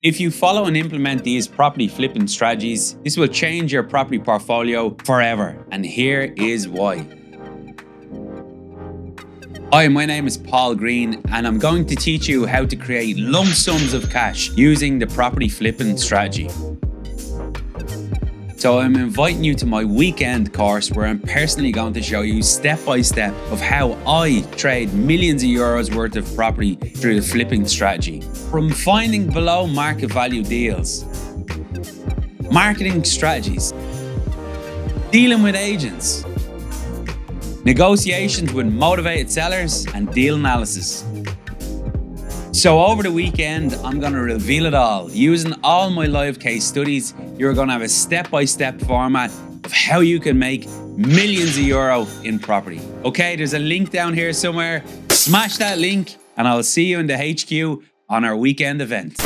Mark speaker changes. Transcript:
Speaker 1: If you follow and implement these property flipping strategies, this will change your property portfolio forever. And here is why. Hi, my name is Paul Green, and I'm going to teach you how to create lump sums of cash using the property flipping strategy. So I'm inviting you to my weekend course where I'm personally going to show you step by step of how I trade millions of euros worth of property through the flipping strategy. From finding below market value deals, marketing strategies, dealing with agents, negotiations with motivated sellers, and deal analysis. So over the weekend, I'm going to reveal it all. Using all my live case studies, you're going to have a step-by-step format of how you can make millions of euro in property. Okay, there's a link down here somewhere. Smash that link and I'll see you in the HQ on our weekend event.